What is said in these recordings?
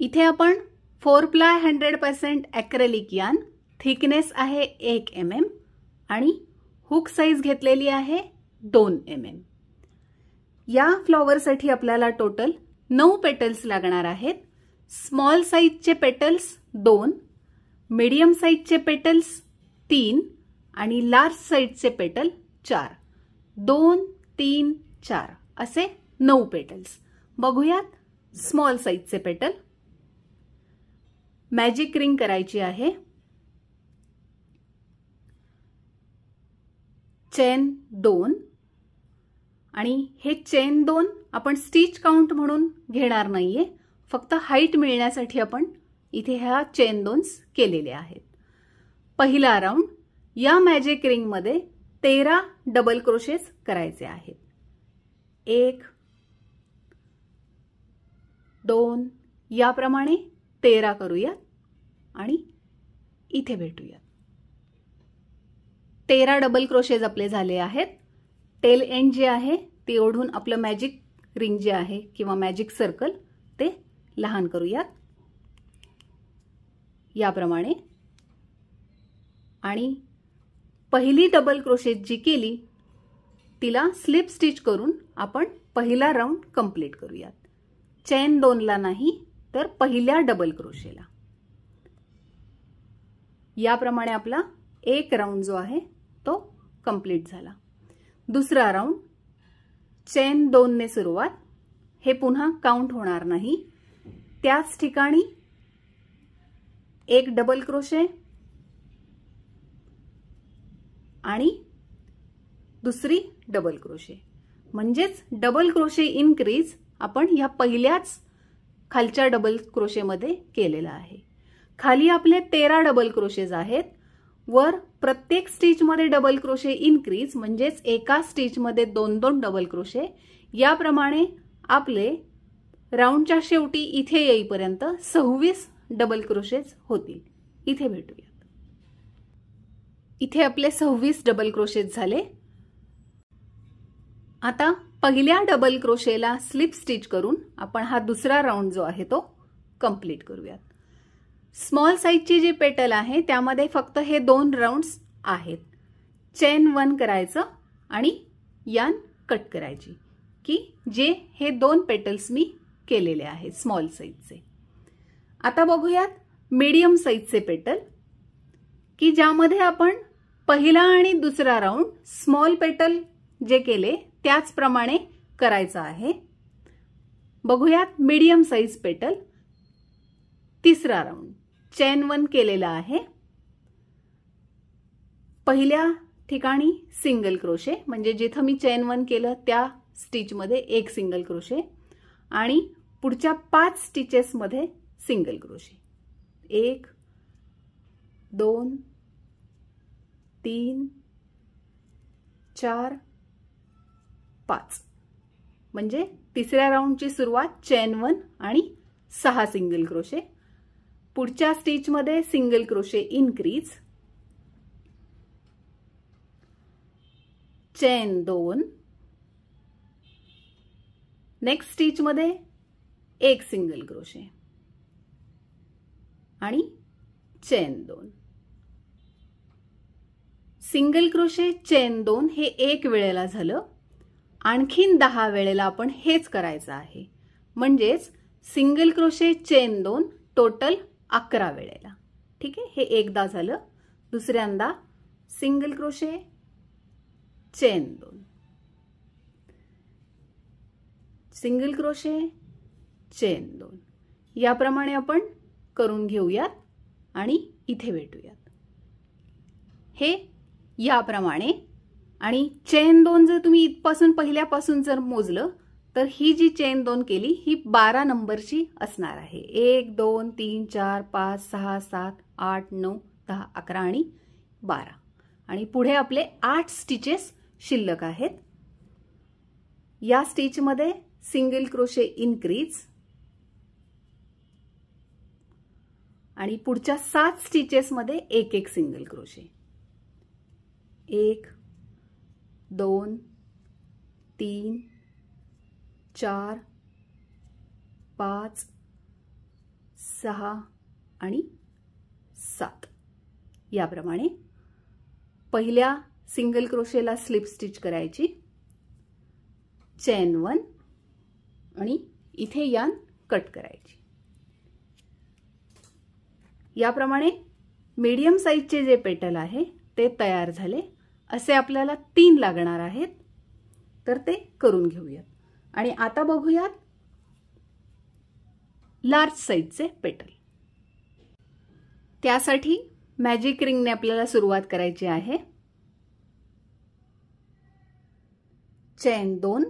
इथे आपण 4 ply 100% acrylic yarn, thickness आहे 1 mm आणि हुक साइज घेतलेली आहे 2 mm. या फ्लॉवरसाठी आपल्याला टोटल 9 पेटल्स लागणार आहेत. स्मॉल साइजचे पेटल्स 2, मीडियम साइजचे पेटल्स 3 आणि लार्ज साइजचे पेटल 4. 2, 3, 4 असे 9 पेटल्स. बघूयात स्मॉल साइजचे पेटल. मॅजिक रिंग करायची आहे. चेन 2 आणि हे चेन 2 आपण स्टिच काउंट म्हणून घेणार नाहीये, फक्त हाईट मिळण्यासाठी आपण इथे ह्या चेन 2 केलेले आहेत. पहिला राउंड. या मॅजिक रिंग मध्ये 13 डबल क्रोशेस करायचे आहेत. 1 2 याप्रमाणे 13 करूयात आणि इथे भेटूयात. 13 डबल क्रोशेज आपले झाले आहेत. टेल एंड जे आहे ते ओढून आपलं मॅजिक रिंग जे आहे किंवा मॅजिक सर्कल ते लहान करूयात याप्रमाणे. आणि पहिली डबल क्रोशेज जी केली तिला स्लिप स्टिच करून आपण पहिला राउंड कंप्लीट करूयात. चेन 2 ला नाही तर पहिल्या डबल क्रोशेला. याप्रमाणे आपला एक राउंड जो आहे तो कंप्लीट झाला. दुसरा राउंड. चेन 2 ने सुरुवात. हे पुन्हा काउंट होणार नाही. त्याच ठिकाणी एक डबल क्रोशे आणि दुसरी डबल क्रोशे, म्हणजेच डबल क्रोशे इनक्रीज आपण ह्या पहिल्याच खालच्या डबल क्रोशे मध्ये केलेला आहे. खाली आपले 13 डबल क्रोशेज आहेत. वर प्रत्येक स्टिच मध्ये डबल क्रोशे इनक्रीज, म्हणजेच एका स्टिच मध्ये 2-2 डबल क्रोशे. याप्रमाणे आपले राउंडच्या शेवटी इथे येईपर्यंत 26 डबल क्रोशेज होतील. इथे भेटूयात. इथे आपले 26 डबल क्रोशेज झाले. आता पहिल्या डबल क्रोशेला स्लिप स्टिच करून आपण हा दुसरा राउंड जो आहे तो कंप्लीट करूयात. स्मॉल साइजची जी पेटल आहे त्यामध्ये फक्त हे 2 राउंड्स आहेत. चेन 1 करायचं आणि यार्न कट करायची की जे हे 2 पेटल्स मी केलेले आहेत स्मॉल साइजचे. आता बघूयात मीडियम साइजचे पेटल की ज्यामध्ये आपण पहिला आणि दुसरा राउंड स्मॉल पेटल जे केले त्याचप्रमाणे करायचं आहे. बघूयात मीडियम साइज पेटल. तिसरा राउंड. चेन 1 केलेला आहे. पहिल्या ठिकाणी सिंगल क्रोशे, म्हणजे जिथं मी चेन 1 केलं त्या स्टिच मध्ये एक सिंगल क्रोशे आणि पुढच्या 5 स्टिचेस मध्ये सिंगल क्रोशे. 1 2 3 4 5, म्हणजे तिसऱ्या राउंडची सुरुवात चेन 1 आणि 6 सिंगल क्रोशे. पुढच्या स्टिच मध्ये single crochet increase. Chain 2. Next stitch मध्ये एक सिंगल क्रोशे आणि चेन 2. सिंगल क्रोशे चेन 2 हे एक वेळेला झालं. आणखीन 10 वेळेला आपण हेच करायचं आहे, म्हणजेच सिंगल क्रोशे चेन 2 टोटल 11 वेळेला. ठीक आहे, हे एकदा झालं. दुसऱ्यांदा single crochet chain 2, single crochet chain 2 याप्रमाणे आपण करून घेऊयात आणि इथे भेटूयात. हे याप्रमाणे. आणि चेन 2 जर तुम्ही इथपासून पहिल्यापासून जर मोजलं तर ही जी चेन 2 केली ही 12 नंबरची असणार आहे. 1 2 3 4 5 6 7 8 9 10 11 आणि 12. आणि पुढे आपले 8 स्टिचेस शिल्लक आहेत. या स्टिच मध्ये सिंगल क्रोशे इनक्रीज आणि पुढच्या 7 स्टिचेस मध्ये एक एक सिंगल क्रोशे. 1 2 3 4 5 6 आणि 7 याप्रमाणे पहिल्या सिंगल क्रोशेला स्लिप स्टिच करायची, चेन 1 आणि इथे यान कट करायची। याप्रमाणे मीडियम साइजचे जे पेटल आहे ते तयार झाले। असे आपल्याला 3 लागणार आहेत, तर ते करून घेऊयात। आणि आता बघूयात लार्ज साइजचे पेटल। त्यासाठी मॅजिक रिंगने आपल्याला सुरुवात करायची आहे। चेन 2,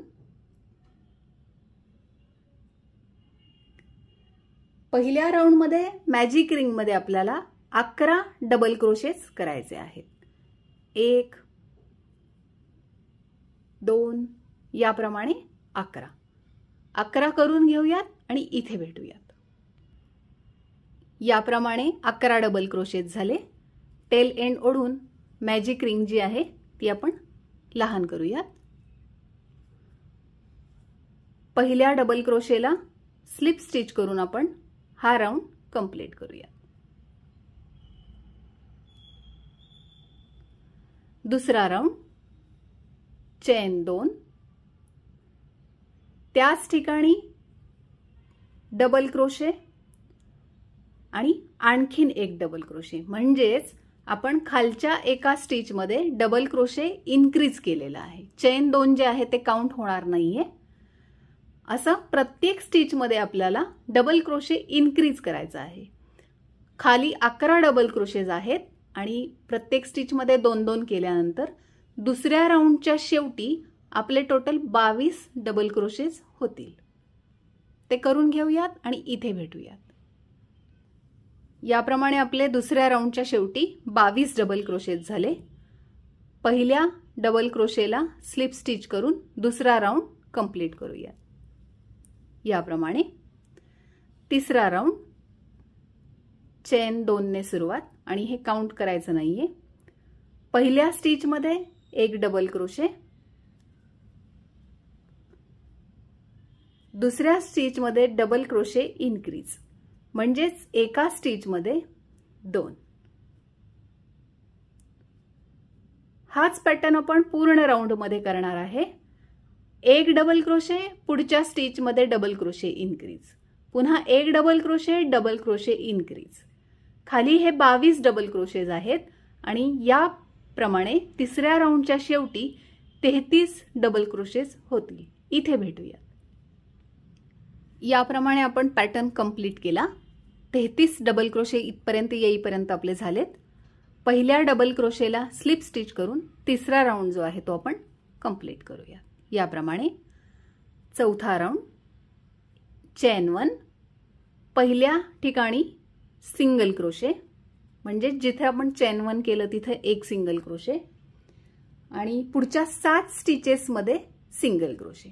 पहिल्या राउंड मध्ये मॅजिक रिंग मध्ये आपल्याला 11 डबल क्रोशेस करायचे आहेत। 1 2 याप्रमाणे 11 करून घेऊयात आणि इथे भेटूयात। याप्रमाणे 11 डबल क्रोशेस झाले। टेल एंड ओढून मॅजिक रिंग जी आहे ती आपण लहान करूयात। पहिल्या डबल क्रोशेला स्लिप स्टिच करून आपण हा राउंड कंप्लीट करूया। दुसरा राउंड, चेन 2, त्याच ठिकाणी डबल क्रोशे आणि आणखीन एक डबल क्रोशे, म्हणजेच आपण खालच्या एका स्टिच मध्ये डबल क्रोशे इन्क्रीज केलेला आहे। चेन 2 जे आहे ते काउंट होणार नाहीये। असं प्रत्येक स्टिच मध्ये आपल्याला डबल क्रोशे इन्क्रीज करायचा आहे। खाली 11 डबल क्रोशेज आहेत आणि प्रत्येक स्टिच मध्ये 2-2 केल्यानंतर दुसऱ्या राउंडच्या शेवटी आपले टोटल 22 डबल क्रोशेज होतील। ते करून घेऊयात आणि इथे भेटूयात। याप्रमाणे आपले दुसऱ्या राउंडच्या शेवटी 22 डबल क्रोशेज झाले। पहिल्या डबल क्रोशेला स्लिप स्टिच करून दुसरा राउंड कंप्लीट करूया। याप्रमाणे तिसरा राउंड, चेन 2 ने सुरुवात आणि हे काउंट करायचं नाहीये। पहिल्या स्टिच मध्ये एक डबल क्रोशे, दुसऱ्या स्टिच मध्ये डबल क्रोशे इन्क्रीज, म्हणजेच एका स्टिच मध्ये 2। हाच पॅटर्न आपण पूर्ण राउंड मध्ये करणार आहे। एक डबल क्रोशे, पुढच्या स्टिच मध्ये डबल क्रोशे इन्क्रीज, पुन्हा एक डबल क्रोशे इन्क्रीज। खाली हे 22 डबल क्रोशेज आहेत आणि याप्रमाणे तिसऱ्या राउंडच्या शेवटी 33 डबल क्रोशेज होतील। इथे भेटूया। याप्रमाणे आपण पॅटर्न कंप्लीट केला। 33 डबल क्रोशे इथपर्यंत येईपर्यंत आपले झालेत। पहिल्या डबल क्रोशेला स्लिप स्टिच करून तिसरा राउंड जो आहे तो आपण कंप्लीट करूया। याप्रमाणे चौथा राउंड, चेन 1, पहिल्या ठिकाणी सिंगल क्रोशे, म्हणजे जिथे आपण चेन 1 केलं तिथे एक सिंगल क्रोशे आणि पुढच्या 7 स्टिचेस मध्ये सिंगल क्रोशे।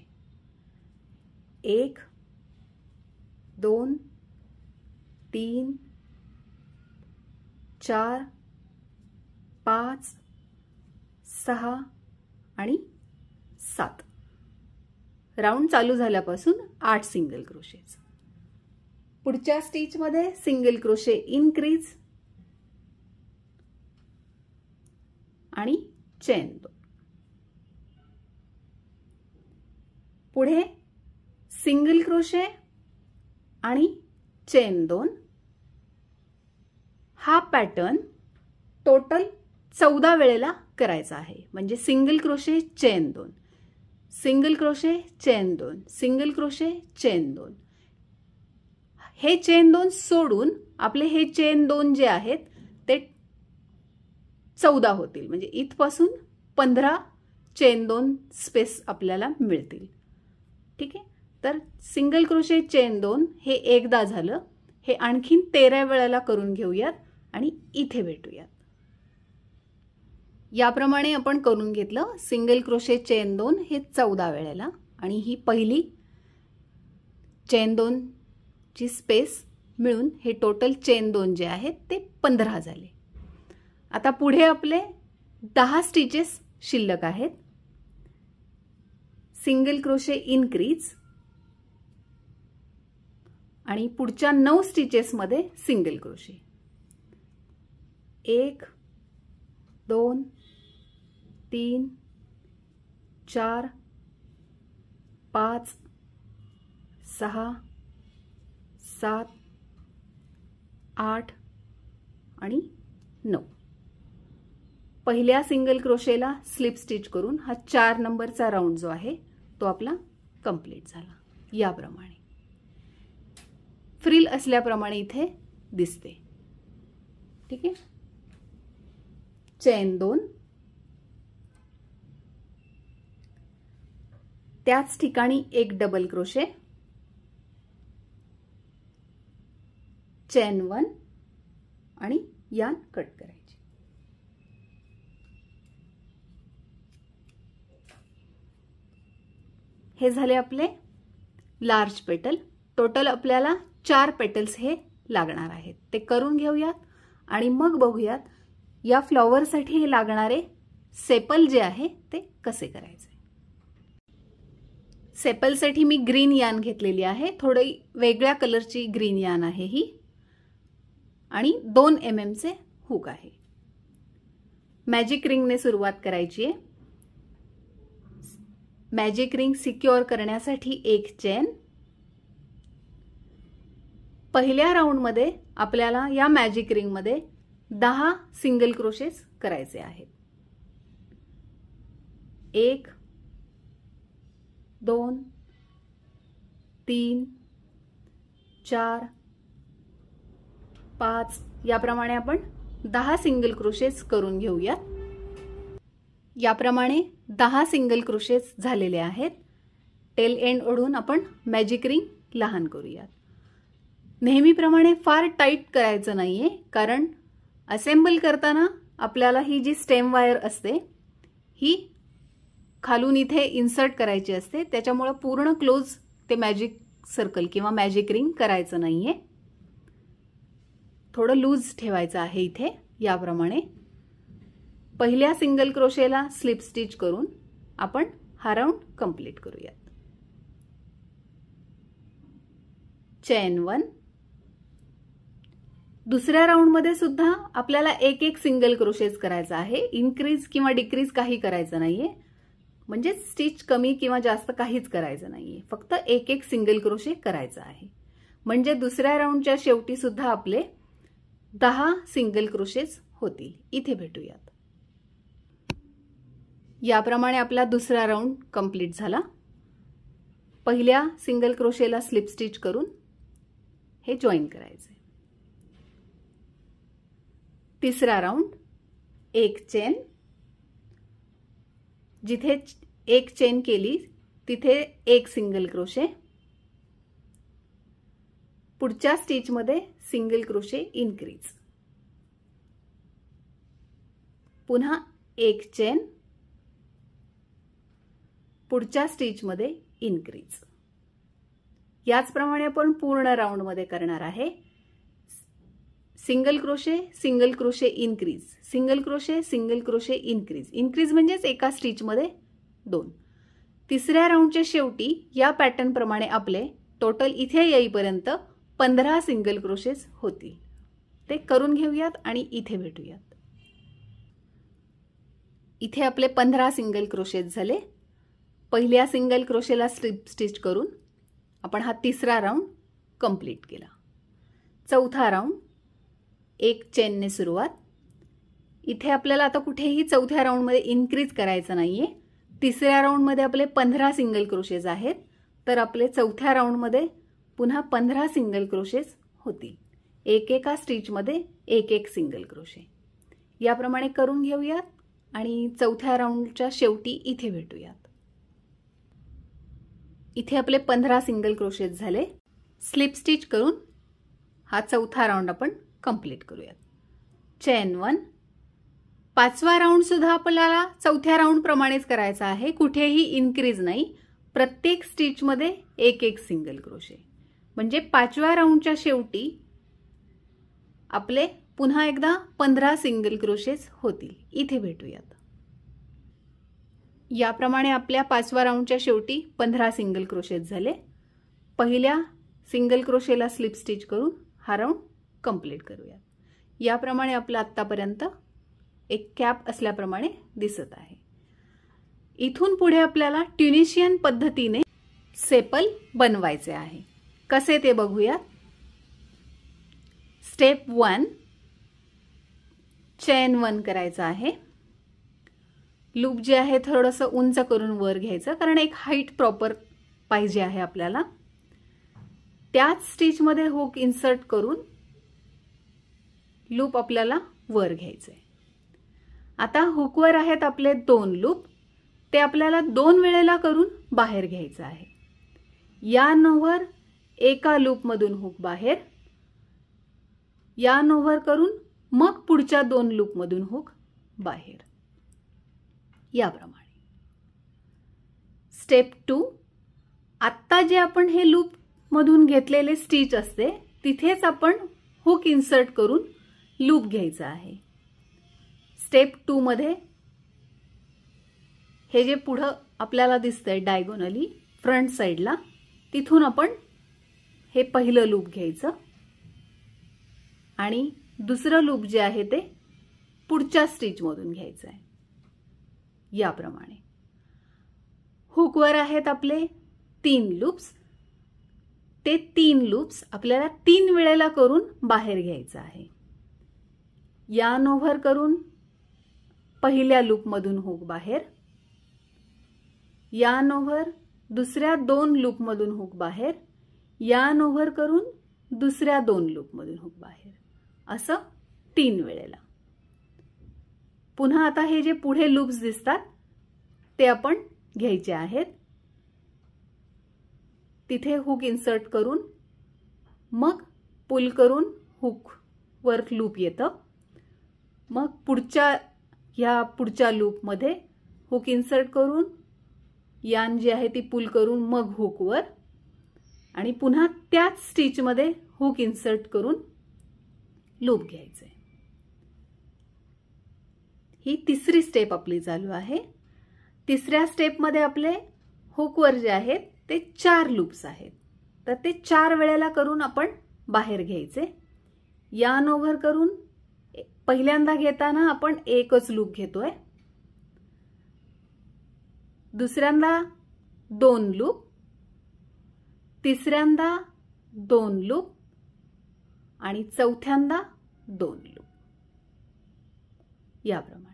1 2 3 4 5 6 आणि 7। राउंड चालू झाल्यापासून 8 सिंगल क्रोशेज। पुढच्या स्टिच मध्ये सिंगल क्रोशे इन्क्रीज आणि चेन 2। पुढे सिंगल क्रोशे आणि चेन 2। हा पॅटर्न टोटल 14 वेळेला करायचा आहे, म्हणजे single crochet chain 2, single crochet chain 2, single crochet chain 2। हे चेन 2 सोडून आपले हे चेन 2 जे आहेत ते 14 होतील, म्हणजे इथपासून 15 चेन 2 स्पेस आपल्याला मिळतील। ठीक आहे, तर सिंगल क्रोशे चेन 2 हे एकदा झालं। हे आणखीन 13 वेळेला करून घेऊयात आणि इथे भेटूयात। याप्रमाणे आपण करून घेतलं सिंगल क्रोशे चेन 2 हे 14 वेळेला आणि ही पहिली चेन 2 ची स्पेस मिळून हे टोटल चेन 2 जे आहेत ते 15 झाले। आता पुढे आपले 10 स्टिचेस शिल्लक आहेत। सिंगल क्रोशे इन्क्रीज आणि पुढच्या 9 स्टिचेसमध्ये सिंगल क्रोशे. 1 2 3 4 5 6 7 8 आणि 9. पहिल्या सिंगल क्रोशेला स्लिप स्टिच करून हा 4 नंबरचा राऊंड जो आहे तो आपला कंप्लीट झाला. याप्रमाणे फ्रिल असल्याप्रमाणे इथे दिसते. ठीक आहे. चेन 2, त्याच ठिकाणी एक डबल क्रोशे, चेन 1 आणि यान कट करायची. हे झाले आपले लार्ज पेटल. टोटल आपल्याला 4 पेटल्स हे लागणार आहेत. ते करून घेऊयात आणि मग बघूयात या फ्लॉवरसाठी हे लागणारे सेपल जे आहे ते कसे करायचे. सेपलसाठी मी ग्रीन यान घेतलेली आहे. थोडी वेगळ्या कलरची ग्रीन यान आहे ही आणि 2 mm चे हुक आहे. मॅजिक रिंगने सुरुवात करायची आहे. मॅजिक रिंग सिक्युअर करण्यासाठी एक चेन. पहिल्या राऊंड मध्ये आपल्याला या मॅजिक रिंग मध्ये 10 सिंगल क्रोशेस करायचे आहेत. 1 2 3 4 5 याप्रमाणे आपण 10 सिंगल क्रोशेस करून घेऊयात. याप्रमाणे 10 सिंगल क्रोशेस झालेले आहेत. टेल एंड ओढून आपण मॅजिक रिंग लहान करूयात. नेहमीप्रमाणे फार टाईट करायचं नाहीये, कारण असेंबल करताना आपल्याला ही जी स्टेम वायर असते ही खालून इथे इन्सर्ट करायची असते. त्याच्यामुळे पूर्ण क्लोज ते मॅजिक सर्कल किंवा मॅजिक रिंग करायचं नाहीये. थोडं लूज ठेवायचं आहे इथे. याप्रमाणे पहिल्या सिंगल क्रोशेला स्लिप स्टिच करून आपण हा राऊंड कंप्लीट करूयात. चेन 1. दुसऱ्या राऊंड मध्ये सुद्धा आपल्याला एक एक सिंगल क्रोशेस करायचा आहे. इन्क्रीज किंवा डिक्रीज काही करायचं नाहीये. म्हणजे स्टिच कमी किंवा जास्त काहीच करायचं नाहीये. फक्त एक एक सिंगल क्रोशे करायचा आहे. म्हणजे दुसऱ्या राऊंडच्या शेवटी सुद्धा आपले 10 सिंगल क्रोशेस होतील. इथे भेटूयात. याप्रमाणे आपला दुसरा राऊंड कंप्लीट झाला. पहिल्या सिंगल क्रोशेला स्लिप स्टिच करून हे जॉईन करायचे. तिसरा राऊंड एक चेन. जिथे एक चेन केली तिथे एक सिंगल क्रोशे. पुढच्या स्टिच मध्ये सिंगल क्रोशे इन्क्रीज. पुन्हा एक चेन. पुढच्या स्टिच मध्ये इन्क्रीज. याचप्रमाणे आपण पूर्ण राऊंड मध्ये करणार आहे. Single crochet increase, single crochet increase. Increase म्हणजेच एका स्टिच मध्ये 2. तिसऱ्या राऊंडच्या शेवटी या पॅटर्न प्रमाणे आपले टोटल इथे येईपर्यंत 15 सिंगल क्रोशेस होतील. ते करून घेऊयात आणि इथे भेटूयात. इथे आपले 15 सिंगल क्रोशेस झाले. पहिल्या सिंगल क्रोशेला स्लिप स्टिच करून आपण हा तिसरा राऊंड कंप्लीट केला. चौथा राऊंड एक चेनने सुरुवात. इथे आपल्याला आता कुठेही चौथ्या राऊंड मध्ये इन्क्रीज करायचं नाहीये. तिसऱ्या राऊंड मध्ये आपले 15 सिंगल क्रोशेस आहेत. तर आपले चौथ्या राऊंड मध्ये पुन्हा 15 सिंगल क्रोशेस होतील. एकेका स्टिच मध्ये एक एक सिंगल क्रोशे. याप्रमाणे करून घेऊयात आणि चौथ्या राऊंडच्या शेवटी इथे भेटूयात. इथे आपले 15 सिंगल क्रोशेस झाले. स्लिप स्टिच करून हा चौथा राऊंड आपण कंप्लीट करूयात. चेन 1. पाचवा राऊंड सुद्धा आपल्याला चौथ्या राऊंड प्रमाणेच करायचा आहे. कुठेही इन्क्रीज नाही. प्रत्येक स्टिच मध्ये एक एक सिंगल क्रोशे. म्हणजे पाचव्या राऊंडच्या शेवटी आपले पुन्हा एकदा 15 सिंगल क्रोशेस होतील. इथे भेटूयात. याप्रमाणे आपल्या पाचव्या राऊंडच्या शेवटी 15 सिंगल क्रोशेस झाले. पहिल्या सिंगल क्रोशेला स्लिप स्टिच करून हा राऊंड कंप्लीट करूया। याप्रमाणे आपला आत्तापर्यंत एक कॅप असल्याप्रमाणे दिसत आहे। इथून पुढे आपल्याला ट्युनिशियन पद्धतीने सेपल बनवायचे आहे। कसे ते बघूया। स्टेप 1 चेन 1 करायचा आहे। लूप जे आहे थोडंसं उंच करून वर घ्यायचं, कारण एक हाईट प्रॉपर पाहिजे आहे आपल्याला। त्याच स्टिच मध्ये हुक इन्सर्ट करून लूप आपल्याला वर घ्यायचे। आता हुकवर आहेत आपले 2 लूप, ते आपल्याला 2 वेळेला करून बाहेर घ्यायचं आहे। यार्न ओव्हर एका लूप मधून हुक बाहेर, यार्न ओव्हर करून मग पुढच्या 2 लूप मधून हुक बाहेर, याप्रमाणे। स्टेप 2 आता जे आपण हे लूप मधून घेतलेले स्टिच असते तिथेच आपण हुक इन्सर्ट करून लूप घ्यायचा आहे। स्टेप 2 मध्ये हे जे पुढे आपल्याला दिसतंय डायगोनली फ्रंट साइडला, तिथून आपण हे पहिलं लूप घ्यायचं आणि दुसरं लूप जे आहे ते पुढच्या स्टिच मधून घ्यायचं आहे, याप्रमाणे। हुकवर आहेत आपले 3 लूप्स, ते 3 लूप्स आपल्याला 3 वेळेला करून बाहेर घ्यायचं आहे। यार्न ओव्हर करून पहिल्या लूप मधून हुक बाहेर, यार्न ओव्हर दुसऱ्या 2 लूप मधून हुक बाहेर, यार्न ओव्हर करून दुसऱ्या 2 लूप मधून हुक बाहेर, असं 3 वेळेला। पुन्हा आता हे जे पुढे लूप्स दिसतात ते आपण घ्यायचे आहेत। तिथे हुक इन्सर्ट करून मग पुल करून हुक वर लूप येतं, मग पुढच्या लूप मध्ये हुक इन्सर्ट करून यार्न जी आहे ती पुल करून मग हुक वर, आणि पुन्हा त्याच स्टिच मध्ये हुक इन्सर्ट करून लूप घ्यायचे। ही तिसरी स्टेप आपली चालू आहे। तिसऱ्या स्टेप मध्ये आपले हुकवर जे आहेत ते 4 लूप्स आहेत, तर ते 4 वेळेला करून आपण बाहेर घ्यायचे। यार्न ओव्हर करून पहिल्यांदा घेताना आपण एकच लूप घेतोय, दुसऱ्यांदा 2 लूप, तिसऱ्यांदा 2 लूप आणि चौथ्यांदा 2 लूप, याप्रमाणे।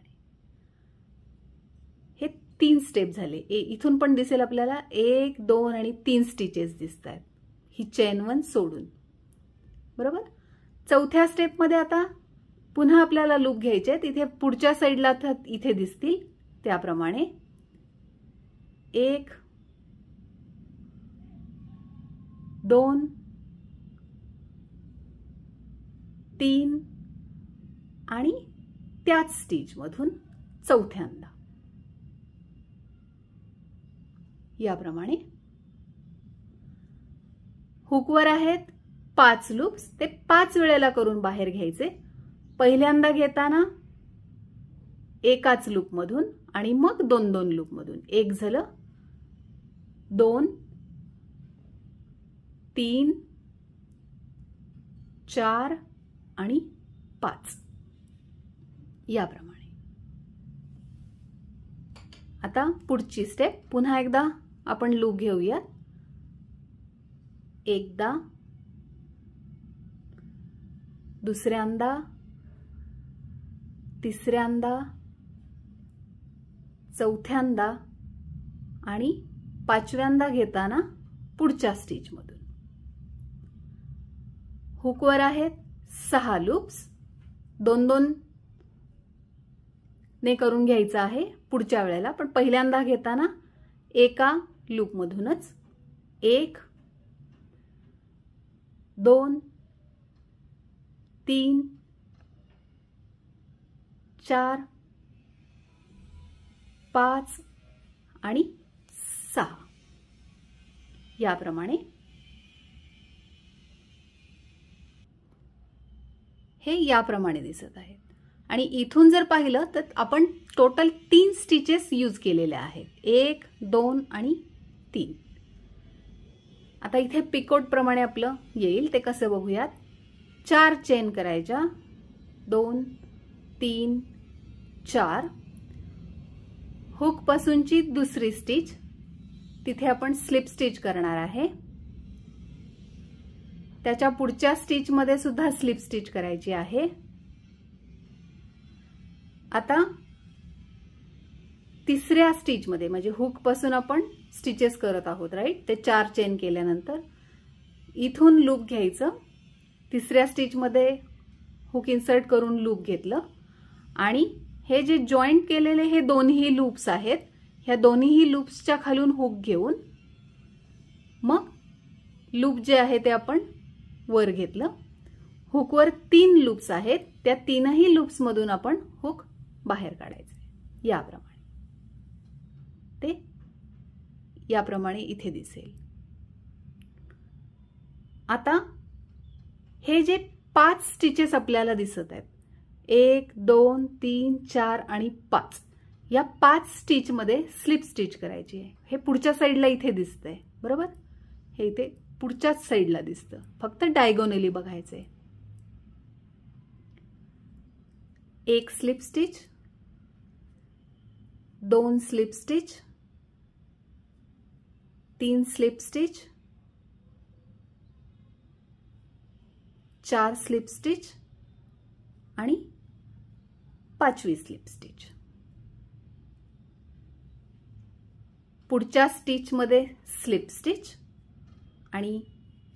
हे 3 स्टेप झाले। इथून पण दिसेल आपल्याला 1, 2 आणि 3 स्टिचेस दिसत आहेत, ही चेन 1 सोडून, बरोबर। चौथ्या स्टेप मध्ये आता पुन्हा आपल्याला लूप घ्यायचे, तिथे पुढच्या साइडला इथे दिसतील त्याप्रमाणे 1, 2, 3 आणि त्याच स्टिच मधून चौथ्यांदा, याप्रमाणे। हुकवर आहेत 5 लूप्स, ते 5 वेळेला करून बाहेर घ्यायचे। पहिल्यांदा घेताना एकाच लूप मधून आणि मग 2-2 लूप मधून, एक झालं, 2, 3, 4 आणि 5, याप्रमाणे। आता पुढची स्टेप पुन्हा एकदा आपण लूप घेऊया। एकदा, दुसऱ्यांदा, तिसऱ्यांदा, चौथ्यांदा आणि 5व्यांदा घेताना पुढच्या स्टिच मधून। हुकवर आहेत 6 लूप्स, 2-2 ने करून घ्यायचं आहे पुढच्या वेळेला, पण पहिल्यांदा घेताना एका लूप मधूनच 1, 2, 3, 4, 5 आणि 6, याप्रमाणे। हे याप्रमाणे दिसत आहेत। आणि इथून जर पाहिलं तर आपण टोटल 3 स्टिचेस यूज केलेले आहेत, 1, 2 आणि 3। आता इथे पिकोट प्रमाणे आपलं येईल ते कसं बघूयात. 4 चेन करायच्या, 2 3 4. हुक पासूनची दुसरी स्टिच, तिथे आपण स्लिप स्टिच करणार आहे. त्याच्या पुढच्या स्टिच मध्ये सुद्धा स्लिप स्टिच करायची आहे. आता तिसऱ्या स्टिच मध्ये म्हणजे हुक पासून आपण स्टिचेस करत आहोत राईट. ते 4 चेन केल्यानंतर इथून लूप घ्यायचं, तिसऱ्या स्टिच मध्ये हुक इन्सर्ट करून लूप घेतलं आणि हे जे जॉईंट केलेले हे दोन्ही लूप्स आहेत, ह्या दोन्ही लूप्सच्या खालून हुक घेऊन मग लूप जे आहे ते आपण वर घेतलं. हुकवर 3 लूप्स आहेत, त्या तीनही लूप्स मधून आपण हुक बाहेर काढायचे. याप्रमाणे इथे दिसेल. आता हे जे 5 स्टिचेस आपल्याला दिसत आहेत, 1 2 3 4 आणि 5, या 5 स्टिच मध्ये स्लिप स्टिच करायची आहे. हे पुढच्या साईडला इथे दिसतंय बरोबर, हे इथे पुढच्याच साईडला दिसतं, फक्त डायगोनली बघायचंय. 1 slip stitch, 2 slip stitch, 3 slip stitch, 4 slip stitch आणि 5वी स्लिप स्टिच. पुढच्या स्टिच मध्ये स्लिप स्टिच आणि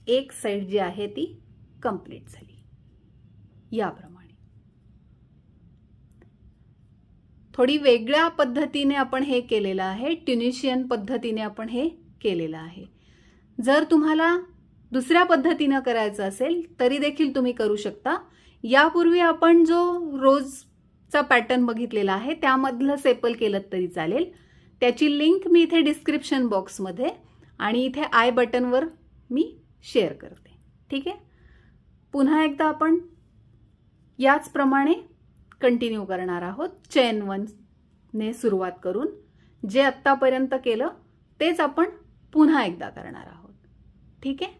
एक साइड जी आहे ती कंप्लीट झाली. याप्रमाणे थोडी वेगळ्या पद्धतीने आपण हे केलेलं आहे, ट्युनिशियन पद्धतीने आपण हे केलेलं आहे. जर तुम्हाला दुसऱ्या पद्धतीने करायचं असेल तरी देखील तुम्ही करू शकता. यापूर्वी आपण जो रोजचा पॅटर्न बघितलेला आहे त्यामधलं सेपल केलं तरी चालेल. त्याची लिंक मी इथे डिस्क्रिप्शन बॉक्समध्ये आणि इथे आय बटनवर मी शेअर करते. ठीक आहे. पुन्हा एकदा आपण याच प्रमाणे कंटिन्यू करणार आहोत. चेन 1 ने सुरुवात करून जे आतापर्यंत केलं तेच आपण पुन्हा एकदा करणार आहोत. ठीक आहे.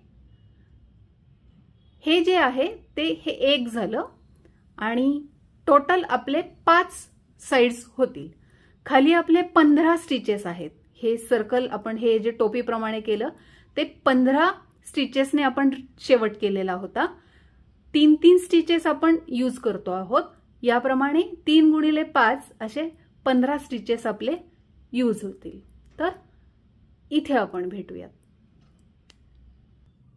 हे जे आहे ते हे 1 झालं आणि टोटल आपले 5 साइड्स होतील. खाली आपले 15 स्टिचेस आहेत. हे सर्कल आपण हे जे टोपी प्रमाणे केलं ते 15 स्टिचेसने आपण शेवट केलेला होता. 3-3 स्टिचेस आपण यूज करतो आहोत. याप्रमाणे 3 गुणिले 5 असे 15 स्टिचेस आपले यूज होतील. तर इथे आपण भेटूयात.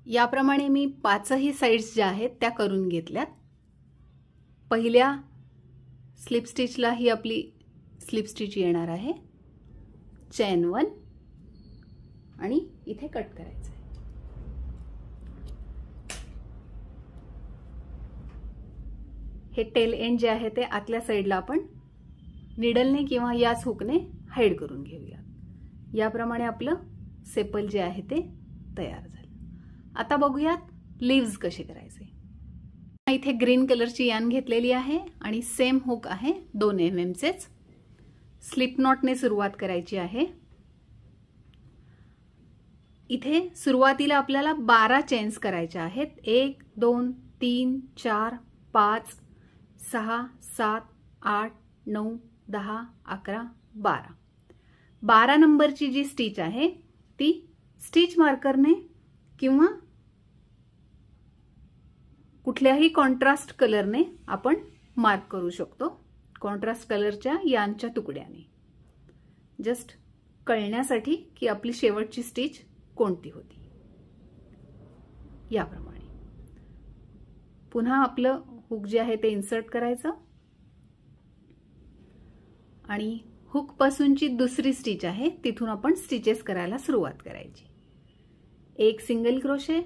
याप्रमाणे मी 5ही साइड्स ज्या आहेत त्या करून घेतल्यात. पहिल्या स्लिप स्टिचला ही आपली स्लिप स्टिच येणार आहे. चेन 1 आणि इथे कट करायचं आहे. हे टेल एंड जे आहे ते आतल्या साइडला आपण निडलने किंवा याच हुकने हाईड करून घेऊया. याप्रमाणे आपलं सेपल जे आहे ते तयार झालं. आता बघूयात लीव्स कसे करायचे. इथे ग्रीन कलरची यान घेतलेली आहे आणि सेम हुक आहे 2 mm चेच. स्लिप नॉटने सुरुवात करायची आहे. इथे सुरुवातीला आपल्याला 12 चेन्स करायच्या आहेत. 1 2 3 4 5 6 7 8 9 10 11 12. 12 नंबरची जी स्टिच आहे ती स्टिच मार्करने किंवा कुठल्याही कॉन्ट्रास्ट कलरने आपण मार्क करू शकतो. कॉन्ट्रास्ट कलरच्या यांच्या तुकड्याने जस्ट कळण्यासाठी की आपली शेवटची स्टिच कोणती होती. याप्रमाणे पुन्हा आपलं हुक जे आहे ते इन्सर्ट करायचं आणि हुक पासूनची दुसरी स्टिच आहे तिथून आपण स्टिचेस करायला सुरुवात करायची. 1 single crochet,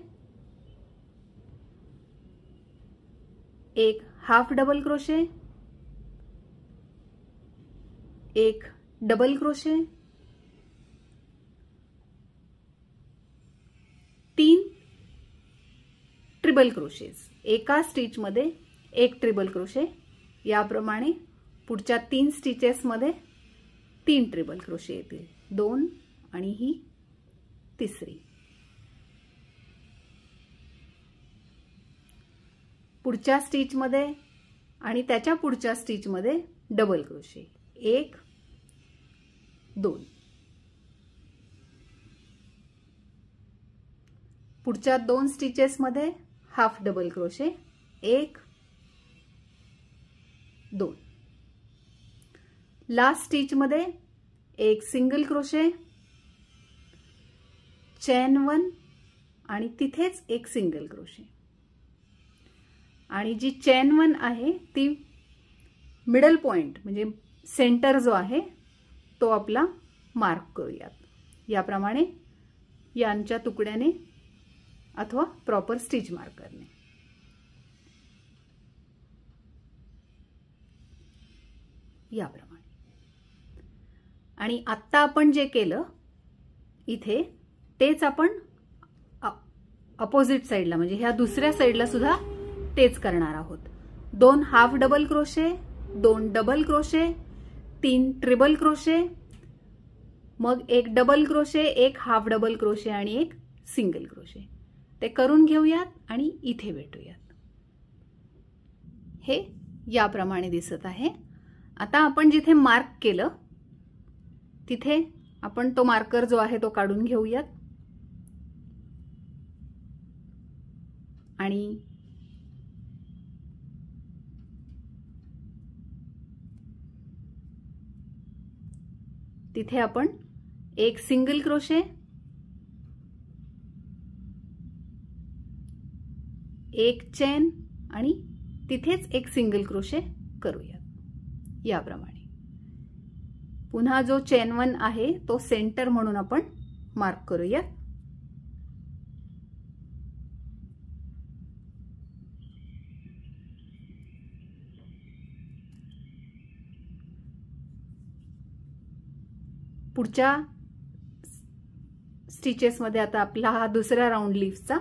1 half double crochet, 1 double crochet, 3 triple crochets. एका स्टिच मध्ये 1 ट्रिपल क्रोशे. याप्रमाणे पुढच्या 3 स्टिचेस मध्ये 3 ट्रिपल क्रोशे येतील. 2 आणि ही तिसरी. पुढच्या स्टिचमध्ये आणि त्याच्या पुढच्या स्टिचमध्ये डबल क्रोशे 1 2, पुढच्या 2 स्टिचेसमध्ये हाफ डबल क्रोशे 1 2, लास्ट स्टिचमध्ये एक सिंगल क्रोशे, चेन 1 आणि तिथेच एक सिंगल क्रोशे, आणि जी चेन 1 आहे ती मिडल पॉइंट म्हणजे सेंटर जो आहे तो आपला मार्क करूयात याप्रमाणे यांच्या तुकड्याने अथवा प्रॉपर स्टिच मार्करने. याप्रमाणे. आणि आता आपण जे केलं इथे तेच आपण अपोजिट साइडला म्हणजे ह्या दुसऱ्या साइडला सुद्धा तेच करणार आहोत. 2 half double crochet, 2 double crochet, 3 triple crochet, मग एक डबल क्रोशे, एक हाफ डबल क्रोशे आणि एक सिंगल क्रोशे. ते करून घेऊयात आणि इथे भेटूयात. हे याप्रमाणे दिसत आहे. आता आपण जिथे मार्क केलं तिथे आपण तो मार्कर जो आहे तो काढून घेऊयात आणि तिथे आपण एक सिंगल क्रोशे, एक चेन आणि तिथेच एक सिंगल क्रोशे करूयात याप्रमाणे. पुन्हा जो चेन 1 आहे तो सेंटर म्हणून आपण मार्क करूयात. पुढच्या स्टिचेसमध्ये आता आपला हा दुसऱ्या राऊंड लीफचा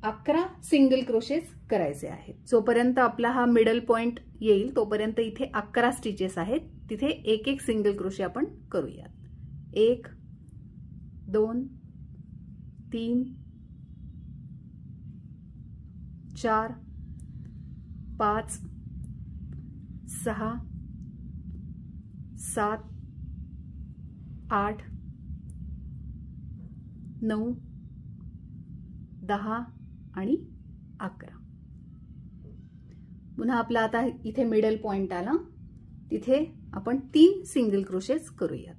11 सिंगल क्रोशेस करायचे आहेत. जोपर्यंत आपला हा मिडल पॉइंट येईल तोपर्यंत इथे 11 स्टिचेस आहेत. तिथे एक एक सिंगल क्रोशे आपण करूयात. 1 2 3 4 5 6 7 8 9 10 आणि 11. पुन्हा आपला आता इथे मिडल पॉइंट आला तिथे आपण 3 सिंगल क्रोशेस करूयात.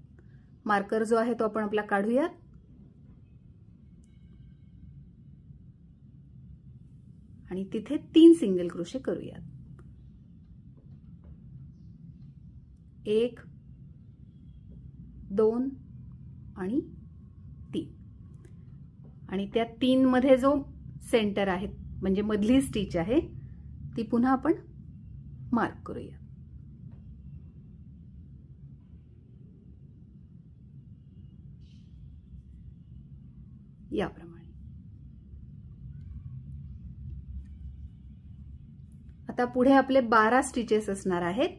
मार्कर जो आहे तो आपण आपला काढूयात आणि तिथे 3 सिंगल क्रोशे करूयात. 1 2 आणि 3. आणि त्या 3 मध्ये जो सेंटर आहे म्हणजे मधली स्टिच आहे ती पुन्हा आपण मार्क करूया. याप्रमाणे. आता पुढे आपले 12 स्टिचेस असणार आहेत.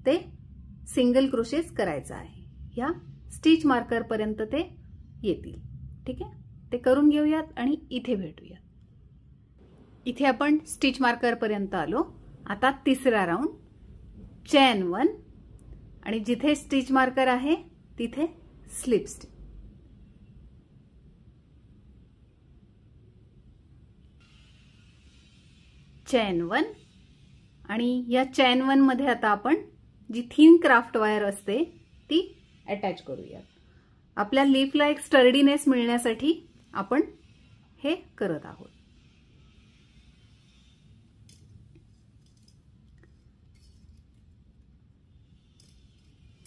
ते सिंगल क्रोशेस करायचं आहे. या स्टिच मार्कर पर्यंत ते येतील. ठीक आहे. ते करून घेऊयात आणि इथे भेटूयात. इथे आपण स्टिच मार्कर पर्यंत आलो. आता तिसरा राऊंड चेन 1 आणि जिथे स्टिच मार्कर आहे तिथे स्लिप स्टिच. चेन 1 आणि या चेन 1 मध्ये आता आपण जी थिन क्राफ्ट वायर असते ती अटॅच करूयात. आपल्या लीफला एक स्टर्डीनेस मिळण्यासाठी आपण हे करत आहोत.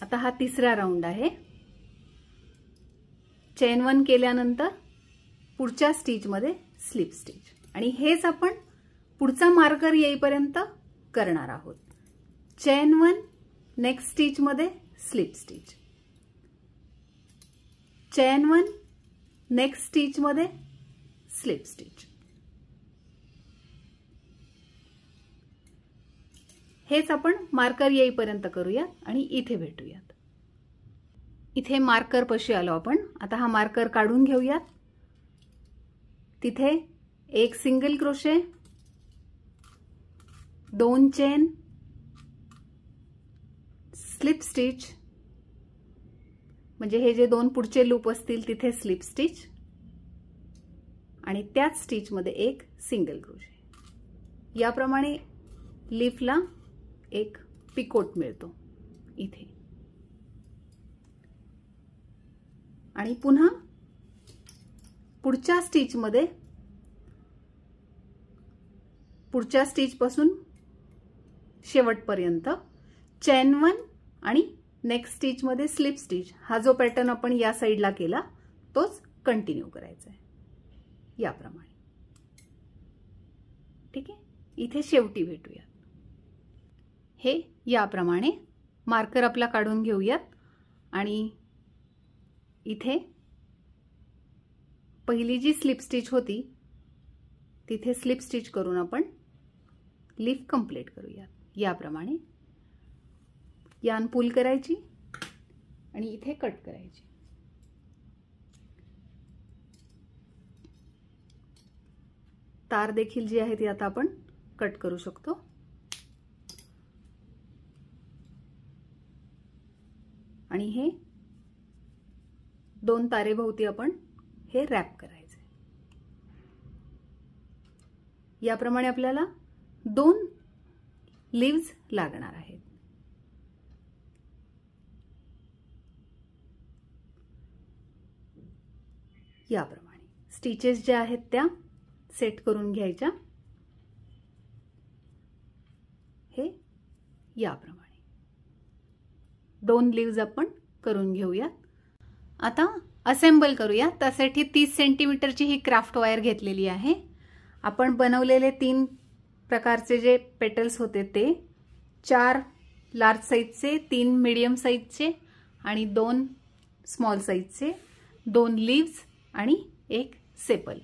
आता हा तिसरा राऊंड आहे. चेन 1 केल्यानंतर पुढच्या स्टिच मध्ये स्लिप स्टिच आणि हेच आपण पुढचा मार्कर येईपर्यंत करणार आहोत. चेन 1 नेक्स्ट स्टिच मध्ये slip stitch, chain 1 next stitch मध्ये स्लिप स्टिच. हेच आपण मार्कर येईपर्यंत करूयात आणि इथे भेटूयात. इथे मार्कर पाशी आलो आपण. आता हा मार्कर काढून घेऊयात. तिथे एक single crochet, 2 chain, slip stitch, म्हणजे हे जे 2 पुढचे लूप असतील तिथे स्लिप स्टिच आणि त्याच स्टिच मध्ये एक सिंगल क्रोशे. याप्रमाणे लीफला एक पिकोट मिळतो इथे. आणि पुन्हा पुढच्या स्टिच मध्ये, पुढच्या स्टिच पासून शेवटपर्यंत चेन 1 आणि नेक्स्ट स्टिच मध्ये स्लिप स्टिच, हा जो पॅटर्न आपण या साइडला केला तोच कंटिन्यू करायचा आहे याप्रमाणे. ठीक आहे, इथे शेवटी भेटूया. हे याप्रमाणे मार्कर आपला काढून घेऊयात आणि इथे पहिली जी स्लिप स्टिच होती तिथे स्लिप स्टिच करून आपण लीफ कंप्लीट करूयात. याप्रमाणे यान पुल करायची आणि इथे कट करायची. तार देखील जी आहे ती आता आपण कट करू शकतो. आणि हे 2 तारेभोवती आपण हे रॅप करायचे. याप्रमाणे आपल्याला 2 लीव्स लागणार आहेत. याप्रमाणे स्टिचेस ज्या आहेत त्या सेट करून घ्यायच्या. हे याप्रमाणे 2 लीव्स आपण करून घेऊया. आता असेंबल करूया. त्यासाठी 30 सेंटीमीटरची ही क्राफ्ट वायर घेतलेली आहे. आपण बनवलेले 3 प्रकारचे जे पेटल्स होते ते 4 लार्ज साइजचे, 3 मीडियम साइजचे आणि 2 स्मॉल साइजचे, 2 लीव्स आणि 1 सेपल.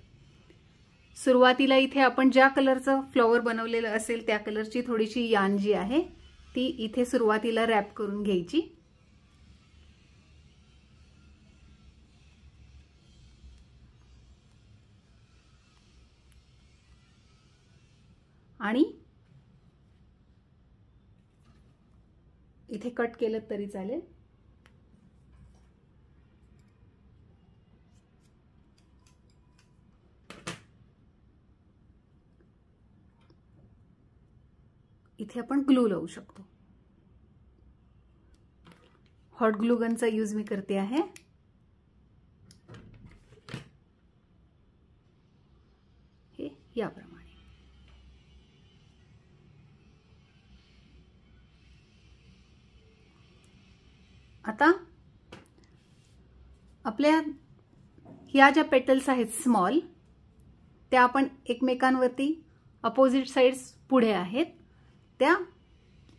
सुरुवातीला इथे आपण ज्या कलरचं फ्लॉवर बनवलेलं असेल त्या कलरची थोडीशी यान जी आहे ती इथे सुरुवातीला रॅप करून घ्यायची. आणि इथे कट केलं तरी चालेल. इथे आपण ग्लू लावू शकतो. हॉट ग्लू गनचा यूज मी करते आहे. हे याप्रमाणे. आता आपल्या ह्या ज्या पेटल्स आहेत स्मॉल त्या आपण एकमेकांवरती अपोजिट साइड्स पुढे आहेत त्या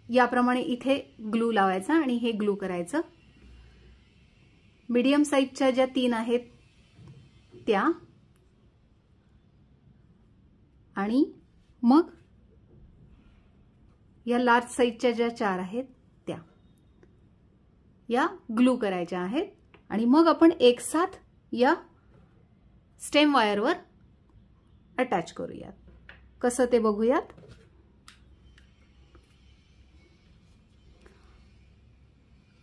याप्रमाणे इथे ग्लू लावायचा आणि हे ग्लू करायचं. मीडियम साइजच्या ज्या 3 आहेत त्या आणि मग या लार्ज साइजच्या ज्या 4 आहेत त्या या ग्लू करायच्या आहेत आणि मग आपण एक साथ या स्टेम वायरवर अटॅच करूयात. कसं ते बघूयात.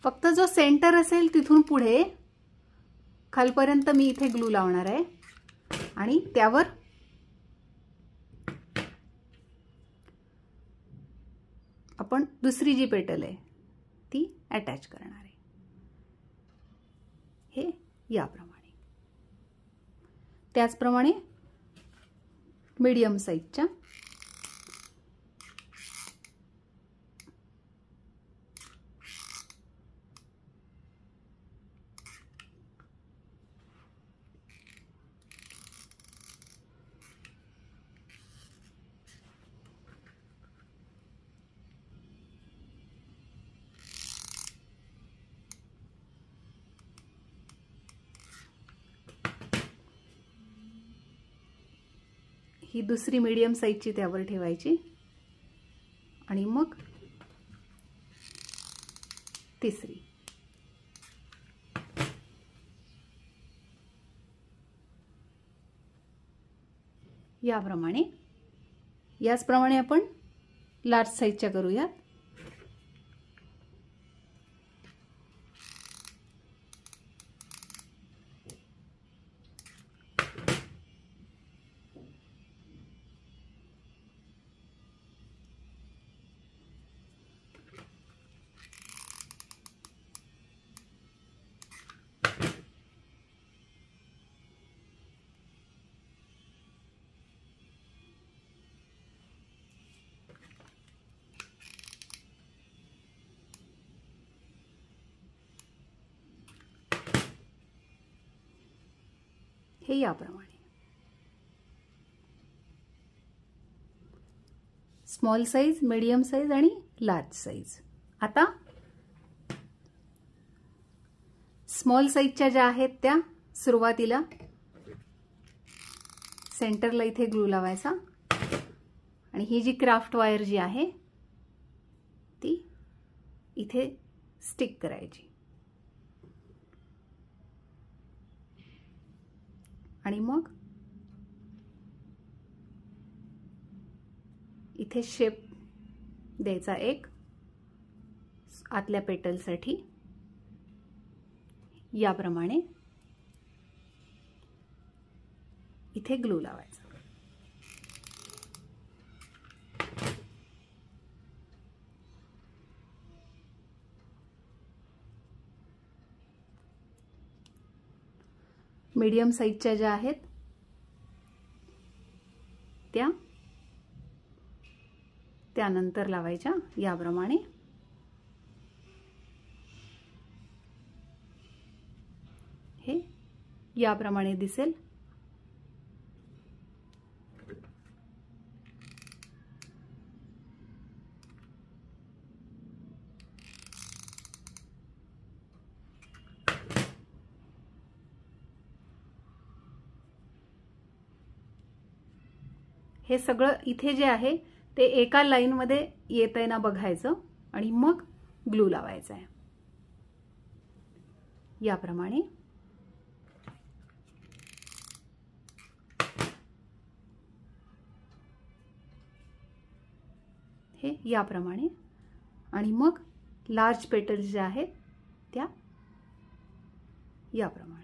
फक्त जो सेंटर असेल तिथून पुढे खालपर्यंत मी इथे ग्लू लावणार आहे आणि त्यावर आपण दुसरी जी पेटल आहे ती अटॅच करणार आहे. हे याप्रमाणे. त्याचप्रमाणे मीडियम साइजच्या ही दुसरी मीडियम साइजची त्यावर ठेवायची आणि मग तिसरी. याप्रमाणे याचप्रमाणे आपण लार्ज साईजच्या करूयात. हे याप्रमाणे स्मॉल साईज, मीडियम साईज आणि लार्ज साईज. आता स्मॉल साईजच्या ज्या आहेत त्या सुरुवातीला सेंटरला इथे ग्लू लावायचा आणि ही जी क्राफ्ट वायर जी आहे ती इथे स्टिक करायची आणि मग इथे शेप द्यायचा एक आतल्या पेटलसाठी. याप्रमाणे इथे ग्लू लावायचा. मीडियम साईजच्या ज्या आहेत त्यानंतर लावायच्या याप्रमाणे. हे याप्रमाणे दिसेल. हे सगळं इथे जे आहे ते एका लाईन मध्ये येतंय ना बघायचं आणि मग ग्लू लावायचा आहे याप्रमाणे. हे याप्रमाणे आणि मग लार्ज पेटल्स ज्या आहेत त्या याप्रमाणे.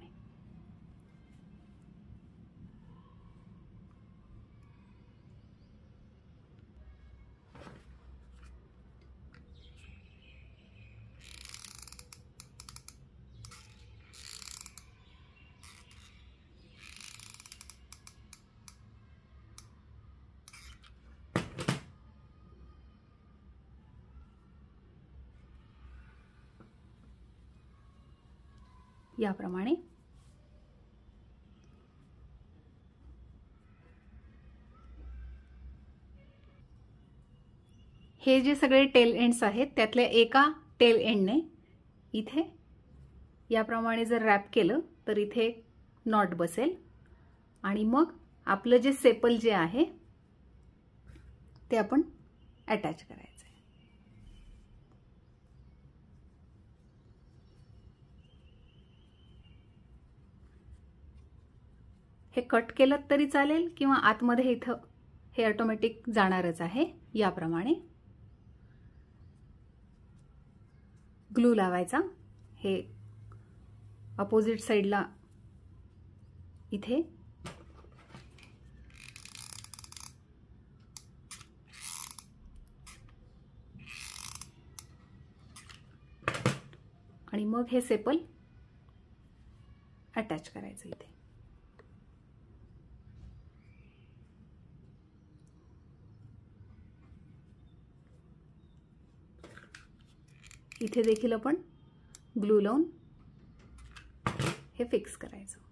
याप्रमाणे हे जे सगळे टेल एंड्स आहेत त्यातल्या एका टेल एंडने इथे याप्रमाणे जर रॅप केलं तर इथे नॉट बसेल आणि मग आपलं जे सेपल जे आहे ते आपण अटॅच करायचं. हे कट केलं तरी चालेल किंवा आतमध्ये इथं हे ऑटोमॅटिक जाणारच आहे. याप्रमाणे ग्लू लावायचा. हे अपोजिट साइडला इथे आणि मग हे सेपल अटॅच करायचं इथे. इथे देखील आपण ग्लू लावून हे फिक्स करायचं.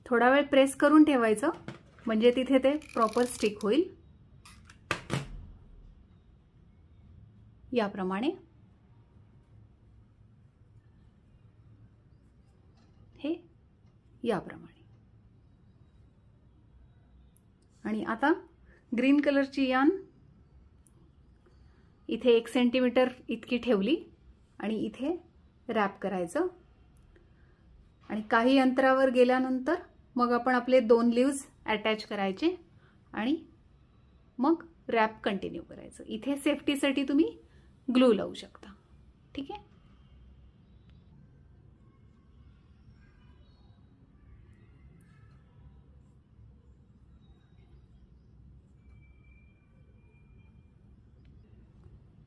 थोडा वेळ प्रेस करून ठेवायचं म्हणजे तिथे ते प्रॉपर स्टिक होईल. याप्रमाणे याप्रमाणे. आणि आता ग्रीन कलरची यान इथे 1 सेंटीमीटर इतकी ठेवली आणि इथे रॅप करायचं. आणि काही अंतरावर गेल्यानंतर मग आपण आपले 2 लीव्स अटॅच करायचे आणि मग रॅप कंटिन्यू करायचं. इथे सेफ्टीसाठी तुम्ही ग्लू लावू शकता. ठीक आहे.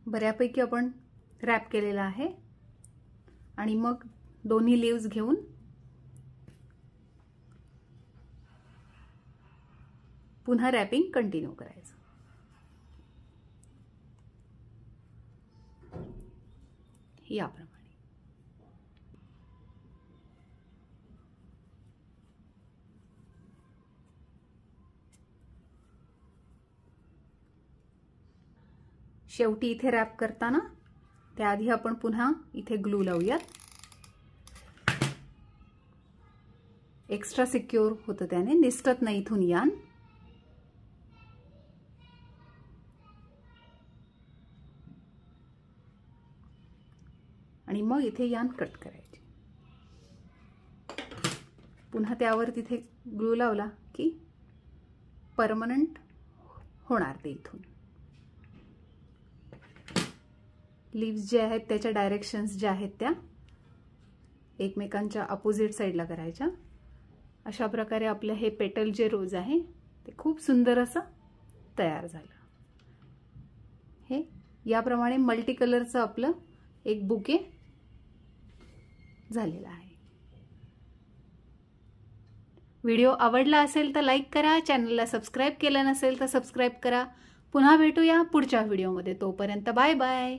बऱ्यापैकी आपण रॅप केलेला आहे. आणि मग दोन्ही लीव्स घेऊन पुन्हा रॅपिंग कंटिन्यू करायचं. याप्रमाणे. शेवटी इथे रॅप करताना त्याआधी आपण पुन्हा इथे ग्लू लावूयात. एक्स्ट्रा सिक्युअर होतं, त्याने निसटत नाही इथून यान. आणि मग इथे यान कट करायची. पुन्हा त्यावर तिथे ग्लू लावला की परमनंट होणार ते इथून. लीव्स जे आहेत त्याच्या डायरेक्शन्स ज्या आहेत त्या एकमेकांच्या अपोजिट साईडला करायच्या. अशा प्रकारे आपलं हे पेटल जे रोज आहे ते खूप सुंदर असं तयार झालं. हे याप्रमाणे मल्टी कलरचं आपलं एक बुके झालेला आहे. व्हिडिओ आवडला असेल तर लाईक करा, चॅनलला सबस्क्राईब केलं नसेल तर सबस्क्राईब करा. पुन्हा भेटूया पुढच्या व्हिडिओमध्ये. तोपर्यंत बाय बाय.